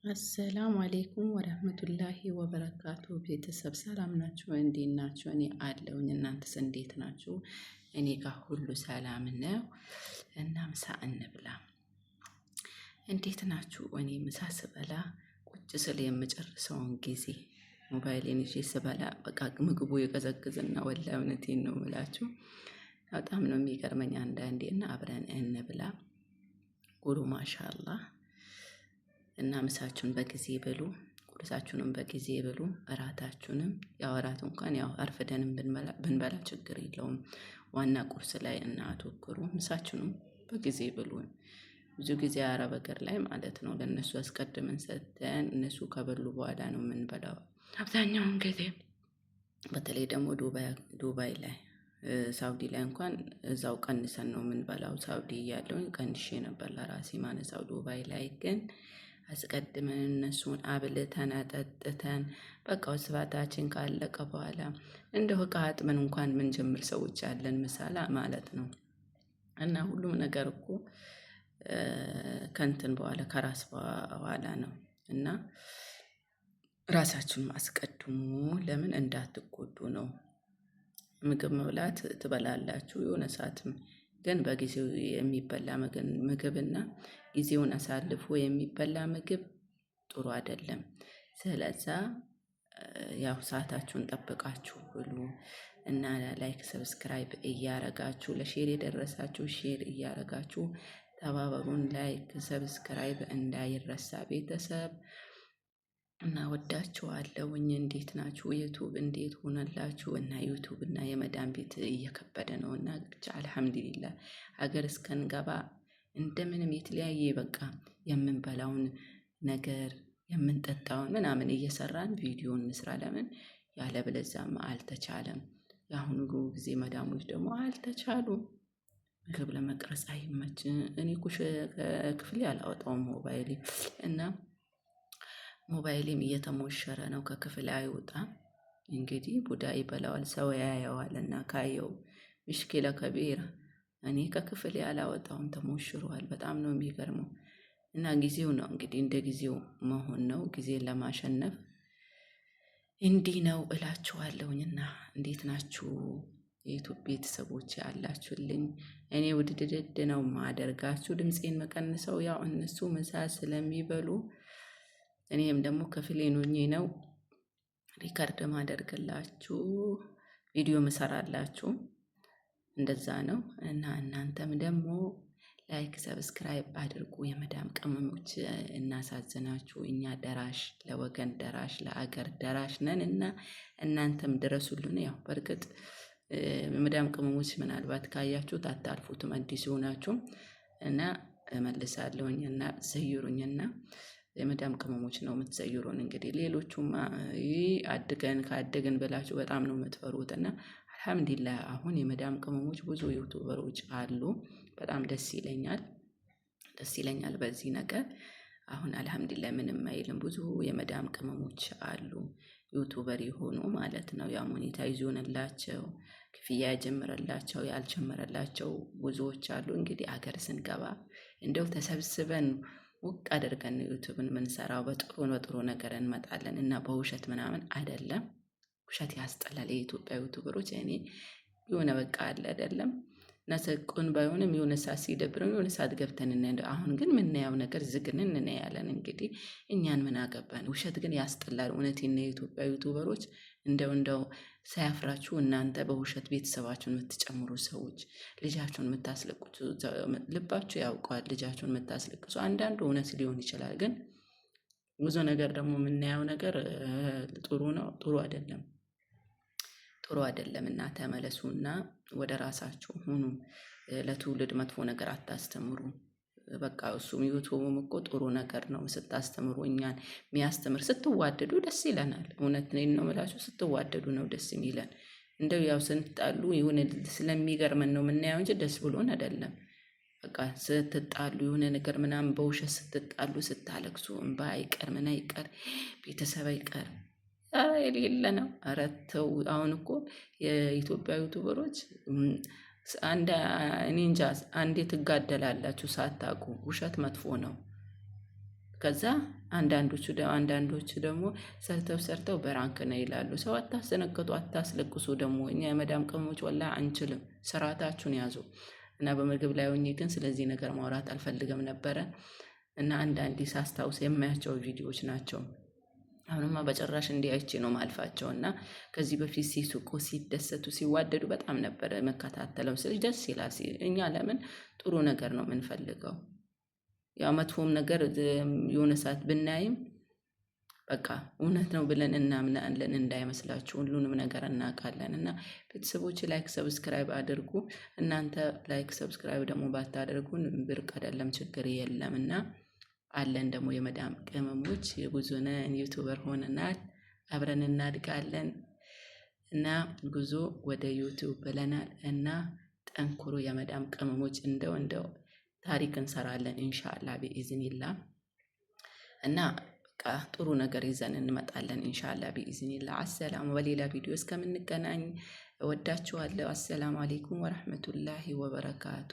አሰላሙ አሌይኩም ወረህመቱላሂ ወበረካቱ። ቤተሰብ ሰላም ናችሁ? እንዴት ናችሁ? እኔ አለሁኝ። እናንተስ እንዴት ናችሁ? እኔ ጋር ሁሉ ሰላም ነው እና ምሳ እንብላ። እንዴት ናችሁ? እኔ ምሳ ስበላ ቁጭ ስል የምጨርሰውን ጊዜ ሞባይሌን ይዤ ስበላ በቃ ምግቡ የቀዘቅዝና ወላሂ እውነቴን ነው የምላችሁ በጣም ነው የሚገርመኝ አንዳንዴ። እና አብረን እንብላ ጉሩ ማሻአላህ። እና ምሳችሁን በጊዜ ብሉ፣ ቁርሳችሁንም በጊዜ ብሉ፣ እራታችሁንም ያው እራት እንኳን ያው አርፍደንም ብንበላ ችግር የለውም። ዋና ቁርስ ላይ እናተኩሩ። ምሳችሁንም በጊዜ ብሉ። ብዙ ጊዜ አረብ ሀገር ላይ ማለት ነው ለእነሱ አስቀድመን ሰጥተን እነሱ ከበሉ በኋላ ነው የምንበላው አብዛኛውን ጊዜ። በተለይ ደግሞ ዱባይ ላይ ሳውዲ ላይ እንኳን እዛው ቀንሰን ነው የምንበላው። ሳውዲ እያለሁኝ ቀንሼ ነበር ለራሴ ማነሳው። ዱባይ ላይ ግን አስቀድመን እነሱን አብልተን አጠጥተን በቃ ወስባታችን ካለቀ በኋላ እንደው ዕቃ አጥበን እንኳን ምንጀምር ሰዎች አለን ምሳላ ማለት ነው። እና ሁሉም ነገር እኮ ከንትን በኋላ ከራስ በኋላ ነው። እና ራሳችሁን አስቀድሙ። ለምን እንዳትጎዱ ነው። ምግብ መብላት ትበላላችሁ የሆነ ሰዓትም ግን በጊዜው የሚበላ ምግብና ጊዜውን አሳልፎ የሚበላ ምግብ ጥሩ አይደለም። ስለዛ ያው ሰዓታችሁን ጠብቃችሁ ብሉ እና ላይክ ሰብስክራይብ እያረጋችሁ ለሼር የደረሳችሁ ሼር እያረጋችሁ ተባበሩን። ላይክ ሰብስክራይብ እንዳይረሳ ቤተሰብ እና ወዳችኋለሁኝ። እንዴት ናችሁ? ዩቱብ እንዴት ሆነላችሁ? እና ዩቱብ እና የመዳን ቤት እየከበደ ነው እና ብቻ አልሐምዱሊላህ ሀገር እስከንገባ እንደምንም የተለያየ በቃ የምንበላውን ነገር የምንጠጣውን ምናምን እየሰራን ቪዲዮ እንስራ። ለምን ያለበለዚያማ አልተቻለም። የአሁኑ ጊዜ መዳሞች ደግሞ አልተቻሉም። ምግብ ለመቅረጽ አይመችም። እኔ ኩሽ ክፍሌ አላወጣውም ሞባይሌ እና ሞባይሌም እየተሞሸረ ነው ከክፍል አይወጣም። እንግዲህ ቡዳ ይበላዋል ሰው ያየዋል እና ካየው ምሽኪለ ከቢራ። እኔ ከክፍል ያላወጣውም ተሞሽሯል። በጣም ነው የሚገርመው። እና ጊዜው ነው እንግዲህ እንደ ጊዜው መሆን ነው። ጊዜን ለማሸነፍ እንዲህ ነው እላችኋለሁኝና እንዴት ናችሁ? የዩቱብ ቤተሰቦች ያላችሁልኝ እኔ ውድድድ ነው ማደርጋችሁ። ድምፄን መቀንሰው ያው እነሱ ምሳ ስለሚበሉ እኔም ደግሞ ክፍሌን ሆኜ ነው ሪከርድ ማደርግላችሁ ቪዲዮ መሰራላችሁ። እንደዛ ነው እና እናንተም ደግሞ ላይክ ሰብስክራይብ አድርጉ። የመዳም ቅመሞች እናሳዝናችሁ። እኛ ደራሽ ለወገን ደራሽ ለአገር ደራሽ ነን እና እናንተም ድረሱልን። ያው በርግጥ የመዳም ቅመሞች ምናልባት ካያችሁት አታልፉትም አዲስ ሆናችሁ እና እመልሳለሁኝ እና ዘይሩኝና የመዳም ቅመሞች ነው የምትዘይሩን። እንግዲህ ሌሎቹማ አድገን ካደግን ብላችሁ በጣም ነው የምትፈሩት እና አልሐምዱሊላህ አሁን የመዳም ቅመሞች ብዙ ዩቱበሮች አሉ። በጣም ደስ ይለኛል በዚህ ነገር። አሁን አልሐምዱሊላህ ምንም አይልም። ብዙ የመዳም ቅመሞች አሉ ዩቱበር የሆኑ ማለት ነው። ያው ሞኔታይዝ ይሆንላቸው ክፍያ ያጀመረላቸው ያልጀመረላቸው ብዙዎች አሉ። እንግዲህ አገር ስንገባ እንደው ተሰብስበን ውቅ አድርገን ዩቱብን ምንሰራው በጥሩ ነገር እንመጣለን እና በውሸት ምናምን አይደለም። ውሸት ያስጠላል። የኢትዮጵያ ዩቱበሮች እኔ የሆነ በቃ አለ አይደለም ነሰቁን ባይሆንም የሆነ ሰዓት ሲደብረን የሆነ ሰዓት ገብተን አሁን ግን ምናየው ነገር ዝግንን እናያለን። እንግዲህ እኛን ምን አገባን? ውሸት ግን ያስጠላል። እውነቴን ነው። የኢትዮጵያ ዩቱበሮች እንደው ሳያፍራችሁ እናንተ በውሸት ቤተሰባችሁን የምትጨምሩ ሰዎች፣ ልጃችሁን የምታስለቅሱ ልባችሁ ያውቀዋል። ልጃችሁን የምታስለቅሱ አንዳንዱ እውነት ሊሆን ይችላል። ግን ብዙ ነገር ደግሞ የምናየው ነገር ጥሩ ነው ጥሩ አይደለም እና ተመለሱና ወደ ራሳችሁ ሁኑ። ለትውልድ መጥፎ ነገር አታስተምሩ። በቃ እሱም ዩቱብም እኮ ጥሩ ነገር ነው ስታስተምሩ። እኛን የሚያስተምር ስትዋደዱ ደስ ይለናል። እውነት ነው የምላችሁ ስትዋደዱ ነው ደስ የሚለን። እንደው ያው ስንጣሉ የሆነ ስለሚገርመን ነው የምናየው እንጂ ደስ ብሎን አይደለም። በቃ ስትጣሉ የሆነ ነገር ምናምን በውሸት ስትጣሉ ስታለቅሱ እንባ አይቀር ምን አይቀር ቤተሰብ አይቀር የሌለ ነው። ኧረ ተው። አሁን እኮ የኢትዮጵያ ዩቱበሮች እኔ እንጃ አንዴ ትጋደላላችሁ ሳታውቁ። ውሸት መጥፎ ነው። ከዛ አንዳንዶቹ ደግሞ ሰርተው በራንክ ነው ይላሉ። ሰው አታስደነግጡ፣ አታስለቅሱ። ደግሞ እኛ የመዳም ቅመሞች ወላሂ አንችልም። ስርዓታችሁን ያዙ። እና በምግብ ላይ ሆኜ ግን ስለዚህ ነገር ማውራት አልፈልግም ነበረ እና አንዳንዴ ሳስታውስ የማያቸው ቪዲዮዎች ናቸው። አሁንማ በጭራሽ እንዲህ አይቼ ነው ማልፋቸው። እና ከዚህ በፊት ሲስቁ፣ ሲደሰቱ፣ ሲዋደዱ በጣም ነበረ መከታተለው። ስለዚህ ደስ ይላል። እኛ ለምን ጥሩ ነገር ነው የምንፈልገው። ያው መጥፎም ነገር የሆነ ሰዓት ብናይም በቃ እውነት ነው ብለን እናምናለን። እንዳይመስላችሁ ሁሉንም ነገር እናውቃለን። እና ቤተሰቦች ላይክ ሰብስክራይብ አድርጉ። እናንተ ላይክ ሰብስክራይብ ደግሞ ባታደርጉን ብርቅ አይደለም፣ ችግር የለም። እና አለን ደግሞ የመዳም ቅመሞች ብዙ ነን፣ ዩቱበር ሆነናል፣ አብረን እናድጋለን። እና ጉዞ ወደ ዩቱብ ብለናል። እና ጠንክሩ የመዳም ቅመሞች። እንደው ታሪክ እንሰራለን ኢንሻአላህ ቢኢዝኒላ። እና በቃ ጥሩ ነገር ይዘን እንመጣለን ኢንሻአላህ ቢኢዝኒላ። አሰላሙ በሌላ ቪዲዮ እስከምንገናኝ እወዳችኋለሁ። አሰላሙ አለይኩም ወራህመቱላሂ ወበረካቱ።